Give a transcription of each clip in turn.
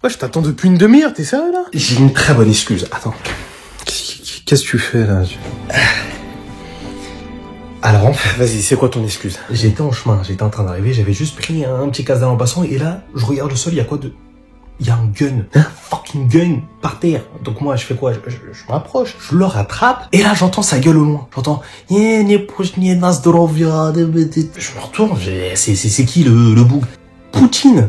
Ouais, je t'attends depuis une demi-heure, t'es sérieux là? J'ai une très bonne excuse. Attends. Qu'est-ce que tu fais là? Alors en fait, Vas-y, c'est quoi ton excuse? j'étais en chemin, j'étais en train d'arriver, j'avais juste pris un petit casse en passant et là, je regarde le sol, il y a quoi de... Il y a un gun, un fucking gun par terre. Donc moi, je fais quoi? Je m'approche, je le rattrape et là, j'entends sa gueule au loin. J'entends... Je me retourne, c'est qui le boug? Poutine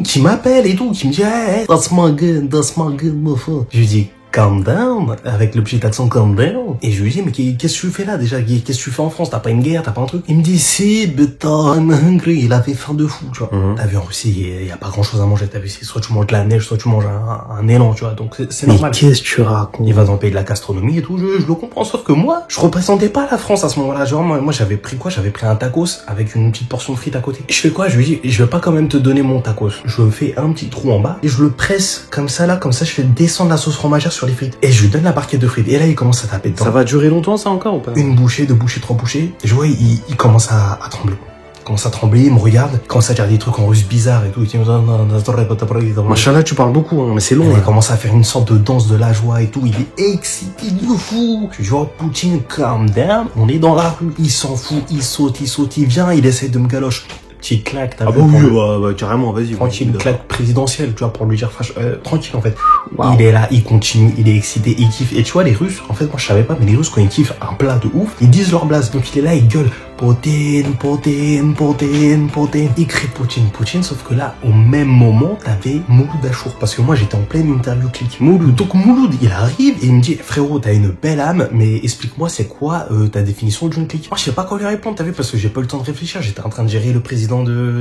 qui m'appelle et tout, qui me dit hey, that's my gun, motherfucker. Je lui dis calm down, avec le petit accent calm down. Et je lui dis mais qu'est-ce que tu fais là déjà? Qu'est-ce que tu fais en France? T'as pas une guerre, t'as pas un truc? Il me dit si, but I'm hungry. Il avait faim de fou, tu vois. T'as vu en Russie, il y a pas grand chose à manger, t'as vu, soit tu manges de la neige, soit tu manges un élan, tu vois. Donc c'est normal. Mais qu'est-ce que tu racontes? Il va dans le pays de la gastronomie et tout, je le comprends, sauf que moi, je représentais pas la France à ce moment-là. Genre, moi j'avais pris quoi? J'avais pris un tacos avec une petite portion de frites à côté. Je fais quoi? Je lui dis, je vais pas quand même te donner mon tacos. Je fais un petit trou en bas et je le presse comme ça là, comme ça je fais descendre la sauce fromagère sur les frites. Et je lui donne la barquette de frites. Et là, il commence à taper dedans. Ça va durer longtemps ça encore ou pas? Une bouchée, deux bouchées, trois bouchées. Et je vois, il commence à trembler. Il commence à trembler, il me regarde, il commence à dire des trucs en russe bizarres et tout. Il dit, Machallah, tu parles beaucoup, hein, mais c'est long. il commence à faire une sorte de danse de la joie et tout. Il est excité de fou. Je dis, oh, Poutine, calm down. On est dans la rue. Il s'en fout, il saute, il vient, il essaie de me galoche. Petite claque, t'as vu? Ah bah oui, bah, carrément, vas-y. Tranquille, une claque présidentielle, tu vois, pour lui dire, tranquille, en fait. Wow. Il est là, il continue, il est excité, il kiffe. Et tu vois, les Russes, en fait, moi, je savais pas, mais les Russes, quand ils kiffent un plat de ouf, ils disent leur blase. Donc, il est là, il gueule, Poutine. Il crie Poutine, sauf que là, au même moment, t'avais Mouloud Achour. Parce que moi, j'étais en pleine interview clic. Donc, Mouloud, il arrive et il me dit, frérot, t'as une belle âme, mais explique-moi, c'est quoi, ta définition d'une clique? Moi, je sais pas quoi lui répondre, t'as vu, parce que j'ai pas eu le temps de réfléchir, j'étais en train de gérer le président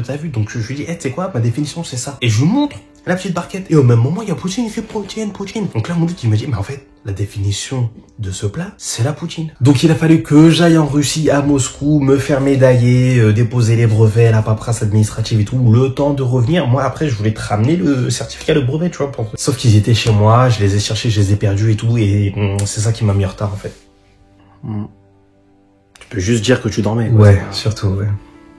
t'as vu, donc je lui dis, hey, tu sais quoi, ma définition c'est ça. Et je lui montre la petite barquette. Et au même moment, il y a Poutine, il fait Poutine. Donc là, mon doute, il me dit, mais en fait, la définition de ce plat, c'est la poutine. Donc il a fallu que j'aille en Russie, à Moscou, me faire médailler, déposer les brevets, la paperasse administrative et tout, le temps de revenir. Moi, après, je voulais te ramener le certificat de brevet, tu vois. Sauf qu'ils étaient chez moi, je les ai cherchés, je les ai perdus et tout, et c'est ça qui m'a mis en retard, en fait. Tu peux juste dire que tu dormais. Quoi, ouais, surtout, ouais.